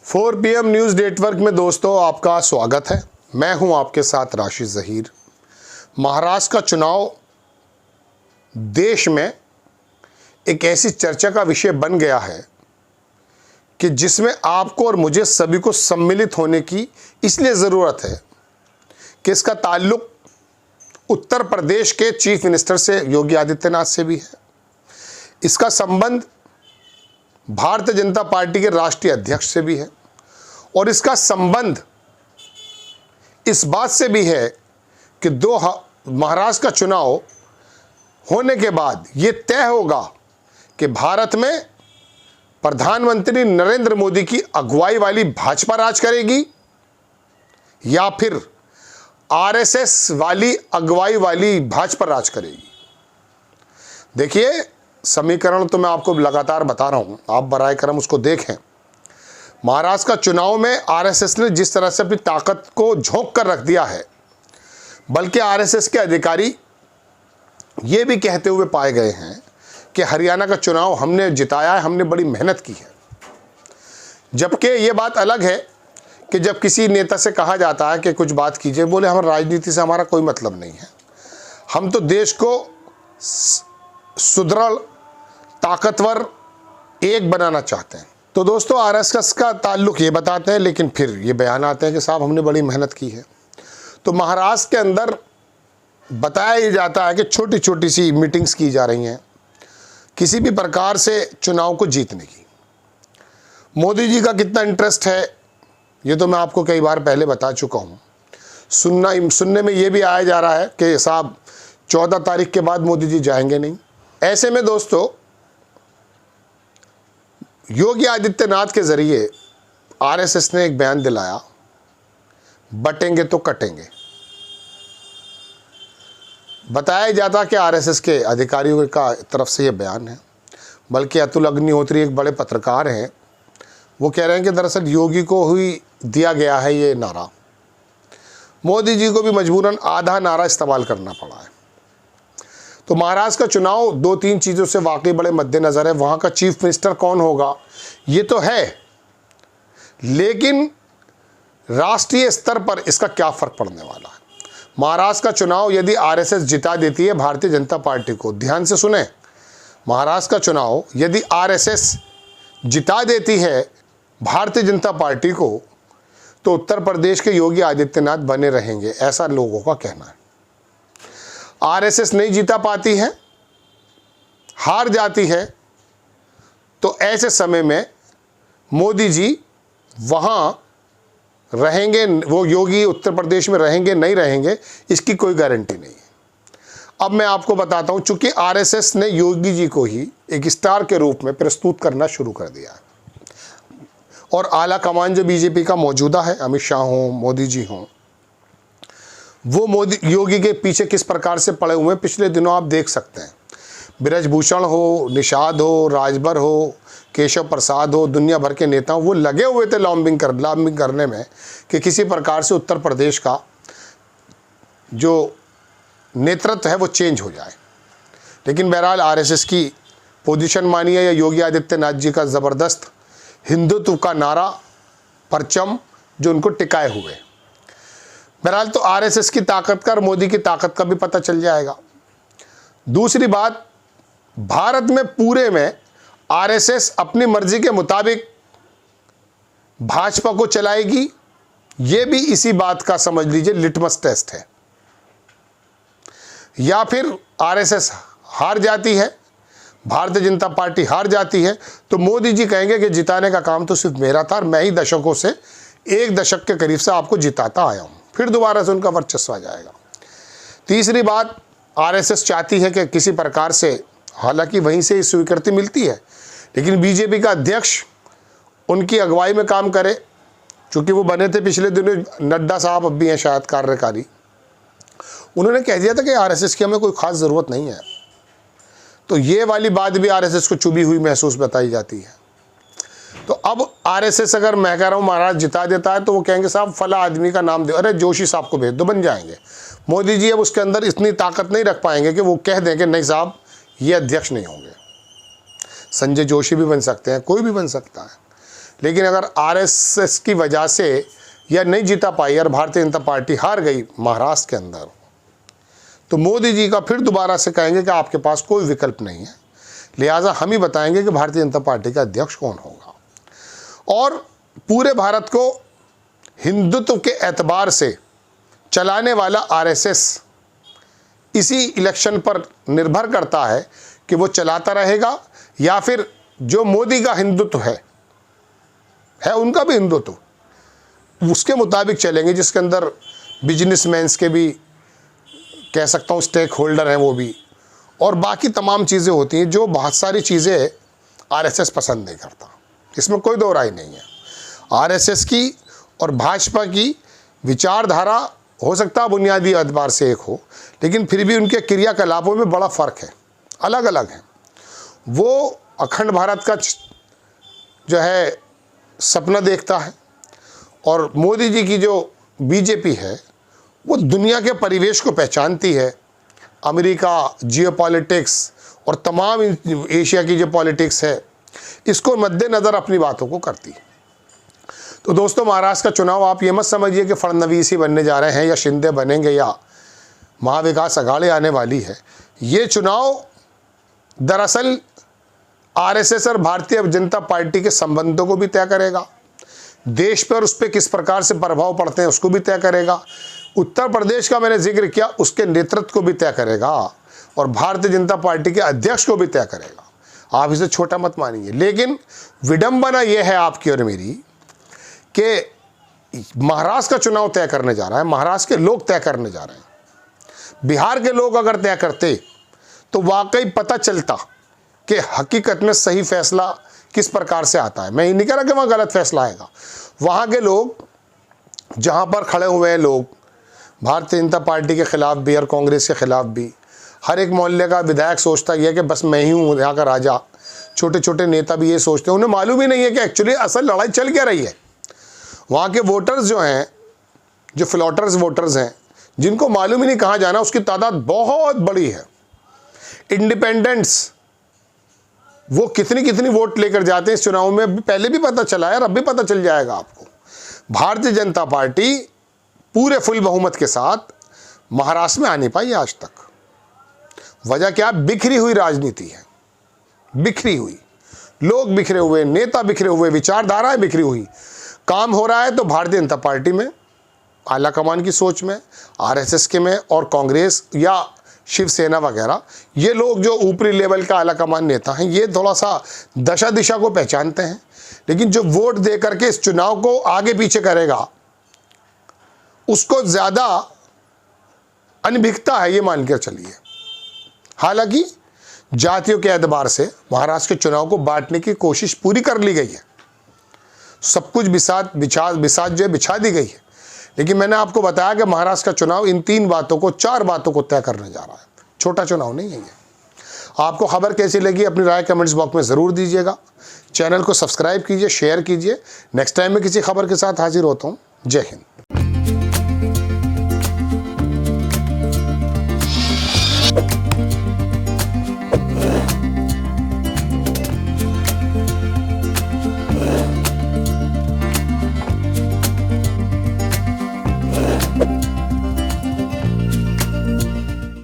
4 PM news network में दोस्तों आपका स्वागत है। मैं हूं आपके साथ राशिद ज़हीर। महाराष्ट्र का चुनाव देश में एक ऐसी चर्चा का विषय बन गया है कि जिसमें आपको और मुझे सभी को सम्मिलित होने की इसलिए ज़रूरत है कि इसका ताल्लुक उत्तर प्रदेश के चीफ मिनिस्टर से योगी आदित्यनाथ से भी है। इसका संबंध भारतीय जनता पार्टी के राष्ट्रीय अध्यक्ष से भी है और इसका संबंध इस बात से भी है कि महाराष्ट्र का चुनाव होने के बाद ये तय होगा कि भारत में प्रधानमंत्री नरेंद्र मोदी की अगुवाई वाली भाजपा राज करेगी या फिर आरएसएस वाली अगुवाई वाली भाजपा राज करेगी। देखिए, समीकरण तो मैं आपको लगातार बता रहा हूं, आप बराए करम उसको देखें। महाराष्ट्र का चुनाव में आरएसएस ने जिस तरह से अपनी ताकत को झोंक कर रख दिया है, बल्कि आरएसएस के अधिकारी ये भी कहते हुए पाए गए हैं कि हरियाणा का चुनाव हमने जिताया है, हमने बड़ी मेहनत की है। जबकि ये बात अलग है कि जब किसी नेता से कहा जाता है कि कुछ बात कीजिए, बोले हमारी राजनीति से हमारा कोई मतलब नहीं है, हम तो देश को सुदृढ़ ताकतवर एक बनाना चाहते हैं। तो दोस्तों, आरएसएस का ताल्लुक ये बताते हैं, लेकिन फिर ये बयान आते हैं कि साहब हमने बड़ी मेहनत की है। तो महाराष्ट्र के अंदर बताया ही जाता है कि छोटी छोटी सी मीटिंग्स की जा रही हैं किसी भी प्रकार से चुनाव को जीतने की। मोदी जी का कितना इंटरेस्ट है ये तो मैं आपको कई बार पहले बता चुका हूँ। सुनने में ये भी आया जा रहा है कि साहब 14 तारीख के बाद मोदी जी जाएंगे नहीं। ऐसे में दोस्तों, योगी आदित्यनाथ के जरिए आरएसएस ने एक बयान दिलाया, बटेंगे तो कटेंगे। बताया जाता कि आरएसएस के अधिकारियों का तरफ से ये बयान है, बल्कि अतुल अग्निहोत्री एक बड़े पत्रकार हैं, वो कह रहे हैं कि दरअसल योगी को ही दिया गया है ये नारा, मोदी जी को भी मजबूरन आधा नारा इस्तेमाल करना पड़ा है। तो महाराष्ट्र का चुनाव 2-3 चीज़ों से वाकई बड़े मद्देनज़र है। वहाँ का चीफ मिनिस्टर कौन होगा ये तो है, लेकिन राष्ट्रीय स्तर पर इसका क्या फ़र्क पड़ने वाला है। महाराष्ट्र का चुनाव यदि आरएसएस जिता देती है भारतीय जनता पार्टी को, ध्यान से सुने, महाराष्ट्र का चुनाव यदि आरएसएस जिता देती है भारतीय जनता पार्टी को, तो उत्तर प्रदेश के योगी आदित्यनाथ बने रहेंगे, ऐसा लोगों का कहना है। आरएसएस नहीं जीता पाती है, हार जाती है, तो ऐसे समय में मोदी जी वहाँ रहेंगे, वो योगी उत्तर प्रदेश में रहेंगे नहीं रहेंगे, इसकी कोई गारंटी नहीं है। अब मैं आपको बताता हूँ, चूँकि आरएसएस ने योगी जी को ही एक स्टार के रूप में प्रस्तुत करना शुरू कर दिया है और आला कमान जो बीजेपी का मौजूदा है, अमित शाह हों, मोदी जी हों, वो योगी के पीछे किस प्रकार से पड़े हुए हैं पिछले दिनों आप देख सकते हैं। ब्रजभूषण हो, निषाद हो, राजभर हो, केशव प्रसाद हो, दुनिया भर के नेता वो लगे हुए थे लॉबिंग करने में कि किसी प्रकार से उत्तर प्रदेश का जो नेतृत्व है वो चेंज हो जाए। लेकिन बहरहाल आरएसएस की पोजीशन मानिए या योगी आदित्यनाथ जी का ज़बरदस्त हिंदुत्व का नारा, परचम जो उनको टिकाए हुए, बहरहाल तो आरएसएस की ताकत का और मोदी की ताकत का भी पता चल जाएगा। दूसरी बात, भारत में पूरे में आरएसएस अपनी मर्जी के मुताबिक भाजपा को चलाएगी, ये भी इसी बात का समझ लीजिए लिटमस टेस्ट है। या फिर आरएसएस हार जाती है, भारतीय जनता पार्टी हार जाती है, तो मोदी जी कहेंगे कि जिताने का काम तो सिर्फ मेरा था, मैं ही दशकों से 1 दशक के करीब से आपको जिताता आया हूं, फिर दोबारा से उनका वर्चस्व आ जाएगा। तीसरी बात, आरएसएस चाहती है कि किसी प्रकार से, हालांकि वहीं से स्वीकृति मिलती है, लेकिन बीजेपी का अध्यक्ष उनकी अगुवाई में काम करे। चूँकि वो बने थे पिछले दिनों, नड्डा साहब अब भी हैं शायद कार्यकारी, उन्होंने कह दिया था कि आरएसएस की हमें कोई ख़ास ज़रूरत नहीं है। तो ये वाली बात भी आरएसएस को चुभी हुई महसूस बताई जाती है। तो अब आरएसएस अगर मैं कह रहा हूँ महाराज जिता देता है, तो वो कहेंगे साहब फला आदमी का नाम दे, अरे जोशी साहब को भेज दो, बन जाएंगे। मोदी जी अब उसके अंदर इतनी ताकत नहीं रख पाएंगे कि वो कह दें कि नहीं साहब ये अध्यक्ष नहीं होंगे। संजय जोशी भी बन सकते हैं, कोई भी बन सकता है। लेकिन अगर आरएसएस की वजह से यह नहीं जीता पाई और भारतीय जनता पार्टी हार गई महाराष्ट्र के अंदर, तो मोदी जी का फिर दोबारा से कहेंगे कि आपके पास कोई विकल्प नहीं है, लिहाजा हम ही बताएंगे कि भारतीय जनता पार्टी का अध्यक्ष कौन होगा। और पूरे भारत को हिंदुत्व के एतबार से चलाने वाला आरएसएस इसी इलेक्शन पर निर्भर करता है कि वो चलाता रहेगा या फिर जो मोदी का हिंदुत्व है उनका भी हिंदुत्व, उसके मुताबिक चलेंगे, जिसके अंदर बिजनेसमैन्स के भी कह सकता हूँ स्टेक होल्डर हैं वो भी, और बाकी तमाम चीज़ें होती हैं जो बहुत सारी चीज़ें आरएसएस पसंद नहीं करता, इसमें कोई दो राय नहीं है। आरएसएस की और भाजपा की विचारधारा हो सकता है बुनियादी एतबार से एक हो, लेकिन फिर भी उनके क्रियाकलापों में बड़ा फ़र्क है, अलग अलग है। वो अखंड भारत का जो है सपना देखता है और मोदी जी की जो बीजेपी है वो दुनिया के परिवेश को पहचानती है, अमेरिका, जियोपॉलिटिक्स और तमाम एशिया की जो पॉलिटिक्स है इसको मद्देनज़र अपनी बातों को करती है। तो दोस्तों, महाराष्ट्र का चुनाव आप ये मत समझिए कि फडणवीस ही बनने जा रहे हैं या शिंदे बनेंगे या महाविकास अघाड़ी आने वाली है। ये चुनाव दरअसल आरएसएस और भारतीय जनता पार्टी के संबंधों को भी तय करेगा, देश पर उस पर किस प्रकार से प्रभाव पड़ते हैं उसको भी तय करेगा, उत्तर प्रदेश का मैंने जिक्र किया उसके नेतृत्व को भी तय करेगा और भारतीय जनता पार्टी के अध्यक्ष को भी तय करेगा। आप इसे छोटा मत मानिए, लेकिन विडंबना यह है आपकी और मेरी कि महाराष्ट्र का चुनाव तय करने जा रहा है, महाराष्ट्र के लोग तय करने जा रहे हैं। बिहार के लोग अगर तय करते तो वाकई पता चलता कि हकीकत में सही फैसला किस प्रकार से आता है। मैं ये नहीं कह रहा कि वहाँ गलत फैसला आएगा, वहाँ के लोग जहाँ पर खड़े हुए हैं लोग भारतीय जनता पार्टी के ख़िलाफ़ भी और कांग्रेस के ख़िलाफ़ भी, हर एक मोहल्ले का विधायक सोचता ही है कि बस मैं ही हूँ यहाँ का राजा। छोटे छोटे नेता भी ये सोचते हैं, उन्हें मालूम ही नहीं है कि एक्चुअली असल लड़ाई चल क्या रही है। वहाँ के वोटर्स जो हैं, जो फ्लॉटर्स वोटर्स हैं, जिनको मालूम ही नहीं कहाँ जाना, उसकी तादाद बहुत बड़ी है। इंडिपेंडेंट्स वो कितनी कितनी वोट लेकर जाते हैं इस चुनाव में, पहले भी पता चला है और अब भी पता चल जाएगा आपको। भारतीय जनता पार्टी पूरे फुल बहुमत के साथ महाराष्ट्र में आ नहीं पाई आज तक। वजह क्या? बिखरी हुई राजनीति है, बिखरी हुई, लोग बिखरे हुए, नेता बिखरे हुए, विचारधाराएं बिखरी हुई। काम हो रहा है तो भारतीय जनता पार्टी में, आला कमान की सोच में, आरएसएस के में और कांग्रेस या शिवसेना वगैरह, ये लोग जो ऊपरी लेवल का आला कमान नेता हैं ये थोड़ा सा दशा दिशा को पहचानते हैं, लेकिन जो वोट दे करके इस चुनाव को आगे पीछे करेगा उसको ज़्यादा अनभिज्ञता है, ये मानकर चलिए। हालांकि जातियों के एतबार से महाराष्ट्र के चुनाव को बांटने की कोशिश पूरी कर ली गई है, सब कुछ बिसात जो है बिछा दी गई है, लेकिन मैंने आपको बताया कि महाराष्ट्र का चुनाव इन 3 बातों को, 4 बातों को तय करने जा रहा है। छोटा चुनाव नहीं है ये। आपको खबर कैसी लगी अपनी राय कमेंट्स बॉक्स में ज़रूर दीजिएगा। चैनल को सब्सक्राइब कीजिए, शेयर कीजिए। नेक्स्ट टाइम मैं किसी खबर के साथ हाजिर होता हूँ। जय हिंद।